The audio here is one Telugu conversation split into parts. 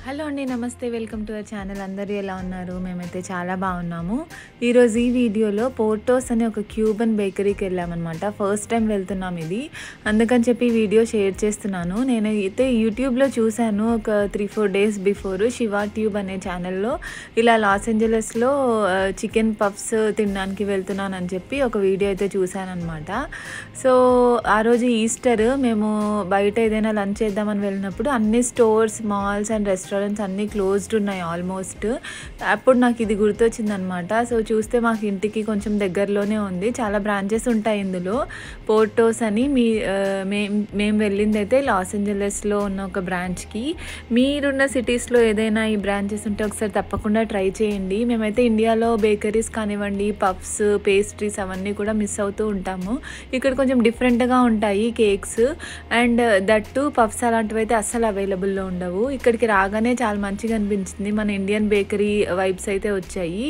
హలో అండి, నమస్తే. Welcome to our channel. అందరూ ఎలా ఉన్నారు? మేమైతే చాలా బాగున్నాము. ఈరోజు ఈ వీడియోలో పోర్టోస్ అనే ఒక క్యూబన్ బేకరీకి వెళ్ళామన్నమాట. ఫస్ట్ టైం వెళ్తున్నాం ఇది, అందుకని చెప్పి వీడియో షేర్ చేస్తున్నాను. నేనైతే యూట్యూబ్లో చూశాను ఒక 3-4 డేస్ బిఫోర్. శివ ట్యూబ్ అనే ఛానల్లో ఇలా లాస్ ఏంజలస్లో చికెన్ పఫ్స్ తినడానికి వెళ్తున్నాను అని చెప్పి ఒక వీడియో అయితే చూశాను అనమాట. సో ఆ రోజు ఈస్టర్, మేము బయట ఏదైనా లంచ్ చేద్దామని వెళ్ళినప్పుడు అన్ని స్టోర్స్, మాల్స్ అండ్ రెస్టారెంట్స్ అన్నీ క్లోజ్డ్ ఉన్నాయి ఆల్మోస్ట్. అప్పుడు నాకు ఇది గుర్తొచ్చిందనమాట. సో చూస్తే మాకు ఇంటికి కొంచెం దగ్గరలోనే ఉంది. చాలా బ్రాంచెస్ ఉంటాయి ఇందులో. పోర్టోస్ అని మేము వెళ్ళింది అయితే లాస్ ఏంజలస్లో ఉన్న ఒక బ్రాంచ్కి. మీరున్న సిటీస్లో ఏదైనా ఈ బ్రాంచెస్ ఉంటే ఒకసారి తప్పకుండా ట్రై చేయండి. మేమైతే ఇండియాలో బేకరీస్ కానివ్వండి, పఫ్స్, పేస్ట్రీస్ అవన్నీ కూడా మిస్ అవుతూ ఉంటాము. ఇక్కడ కొంచెం డిఫరెంట్గా ఉంటాయి కేక్స్ అండ్ దట్టు పఫ్స్ అలాంటివి అయితే అస్సలు అవైలబుల్లో ఉండవు. ఇక్కడికి రాగానే చాలా మంచిగా అనిపించింది. మన ఇండియన్ బేకరీ వైబ్స్ అయితే వచ్చాయి.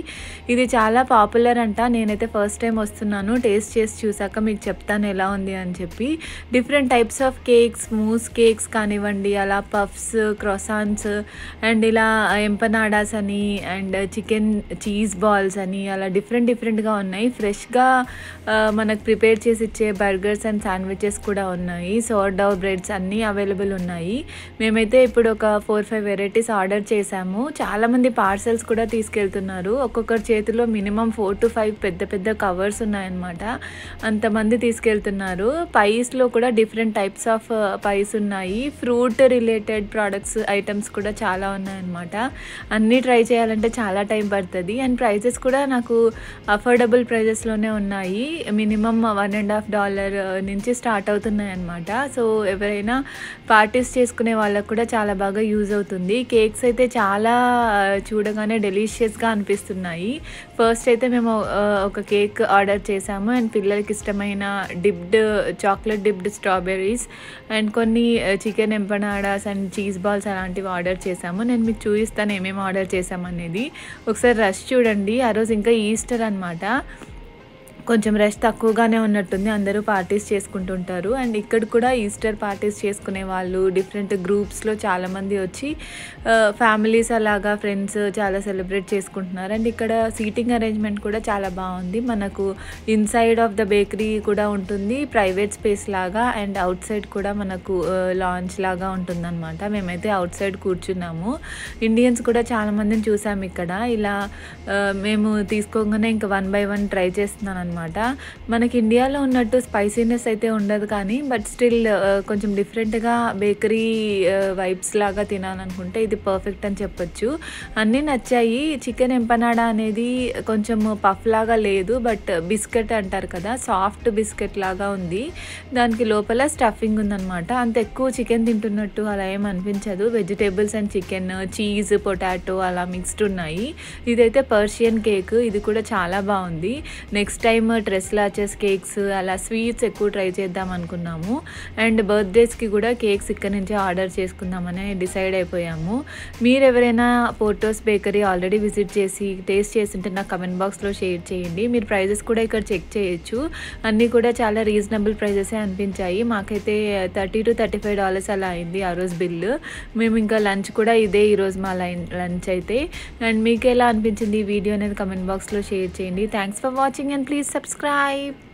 ఇది చాలా పాపులర్ అంట. నేనైతే ఫస్ట్ టైం వస్తున్నాను. టేస్ట్ చేసి చూసాక మీకు చెప్తాను ఎలా ఉంది అని చెప్పి. Different types of cakes, mousse cakes కానివ్వండి, అలా పఫ్స్, క్రోసాన్స్ అండ్ ఇలా ఎంపనాడాస్ అని అండ్ చికెన్ చీజ్ బాల్స్ అని అలా డిఫరెంట్గా ఉన్నాయి. ఫ్రెష్గా మనకు ప్రిపేర్ చేసి ఇచ్చే బర్గర్స్ అండ్ శాండ్విచెస్ కూడా ఉన్నాయి. సోర్డౌ బ్రెడ్స్ అన్నీ అవైలబుల్ ఉన్నాయి. మేమైతే ఇప్పుడు ఒక 4-5 వెరైటీస్ ఆర్డర్ చేశాము. చాలామంది పార్సెల్స్ కూడా తీసుకెళ్తున్నారు. ఒక్కొక్కరి చేతిలో మినిమం 4-5 పెద్ద కవర్స్ ఉన్నాయన్నమాట. అంతమంది తీసుకెళ్తున్నారు. పైస్లో కూడా డిఫరెంట్ టైప్స్ ఆఫ్ పైస్ ఉన్నాయి. ఫ్రూట్ రిలేటెడ్ ప్రోడక్ట్స్ ఐటమ్స్ కూడా చాలా ఉన్నాయన్నమాట. అన్నీ ట్రై చేయాలంటే చాలా టైం పడుతుంది. అండ్ ప్రైజెస్ కూడా నాకు అఫోర్డబుల్ ప్రైజెస్లోనే ఉన్నాయి. మినిమం $1.5 నుంచి స్టార్ట్ అవుతున్నాయి అన్నమాట. సో ఎవరైనా పార్టీస్ చేసుకునే వాళ్ళకు కూడా చాలా బాగా యూజ్ అవుతుంది. కేక్స్ అయితే చాలా చూడగానే డెలిషియస్గా అనిపిస్తున్నాయి. ఫస్ట్ అయితే మేము ఒక కేక్ ఆర్డర్ చేసాము అండ్ పిల్లలకి ఇష్టమైన చాక్లెట్ డిప్డ్ స్ట్రాబెర్రీస్ అండ్ కొన్ని చికెన్ ఎంపనాడాస్ అండ్ చీజ్ బాల్స్ అలాంటివి ఆర్డర్ చేసాము. నేను మీకు చూపిస్తాను ఏమేమి ఆర్డర్ చేసామనేది. ఒకసారి రష్ చూడండి. ఆ రోజు ఇంకా ఈస్టర్ అనమాట. కొంచెం రష్ తక్కువగానే ఉన్నట్టుంది. అందరూ పార్టీస్ చేసుకుంటుంటారు. అండ్ ఇక్కడ కూడా ఈస్టర్ పార్టీస్ చేసుకునే వాళ్ళు డిఫరెంట్ గ్రూప్స్లో చాలామంది వచ్చి ఫ్యామిలీస్ అలాగా ఫ్రెండ్స్ చాలా సెలబ్రేట్ చేసుకుంటున్నారు. అండ్ ఇక్కడ సీటింగ్ అరేంజ్మెంట్ కూడా చాలా బాగుంది. మనకు ఇన్సైడ్ ఆఫ్ ద బేకరీ కూడా ఉంటుంది, ప్రైవేట్ స్పేస్ లాగా, అండ్ అవుట్ సైడ్ కూడా మనకు లాంచ్ లాగా ఉంటుందన్నమాట. మేమైతే అవుట్ సైడ్ కూర్చున్నాము. ఇండియన్స్ కూడా చాలామందిని చూసాము ఇక్కడ. ఇలా మేము తీసుకోగానే ఇంకా 1 by 1 ట్రై చేస్తున్నాను అనమాట. మనకి ఇండియాలో ఉన్నట్టు స్పైసీనెస్ అయితే ఉండదు, కానీ బట్ స్టిల్ కొంచెం డిఫరెంట్గా బేకరీ వైబ్స్ లాగా తినాలనుకుంటే ఇది పర్ఫెక్ట్ అని చెప్పొచ్చు. అన్నీ నచ్చాయి. చికెన్ ఎంపనాడా అనేది కొంచెం పఫ్ లాగా లేదు, బట్ బిస్కెట్ అంటారు కదా, సాఫ్ట్ బిస్కెట్ లాగా ఉంది. దానికి లోపల స్టఫింగ్ ఉందన్నమాట. అంత ఎక్కువ చికెన్ తింటున్నట్టు అలా ఏం అనిపించదు. Vegetables and chicken, cheese, potato అలా మిక్స్డ్ ఉన్నాయి. ఇదైతే పర్షియన్ కేక్. ఇది కూడా చాలా బాగుంది. Next time dress latches cakes అలా స్వీట్స్ ఎక్కువ ట్రై చేద్దాం అనుకున్నాము. అండ్ బర్త్డేస్కి కూడా కేక్స్ ఇక్కడ నుంచి ఆర్డర్ చేసుకుందామని డిసైడ్ అయిపోయాము. మీరు ఎవరైనా పోర్టోస్ బేకరీ ఆల్రెడీ విజిట్ చేసి టేస్ట్ చేస్తుంటే నాకు కమెంట్ బాక్స్లో షేర్ చేయండి. మీరు ప్రైజెస్ కూడా ఇక్కడ చెక్ చేయొచ్చు. అన్నీ కూడా చాలా రీజనబుల్ ప్రైజెసే అనిపించాయి. మాకైతే $30 to $35 అలా అయింది ఆ రోజు బిల్లు. మేము ఇంకా లంచ్ కూడా ఇదే ఈరోజు మా లంచ్ అయితే. అండ్ మీకు ఎలా అనిపించింది ఈ వీడియో అనేది కమెంట్ బాక్స్లో షేర్ చేయండి. Thanks for watching and please subscribe.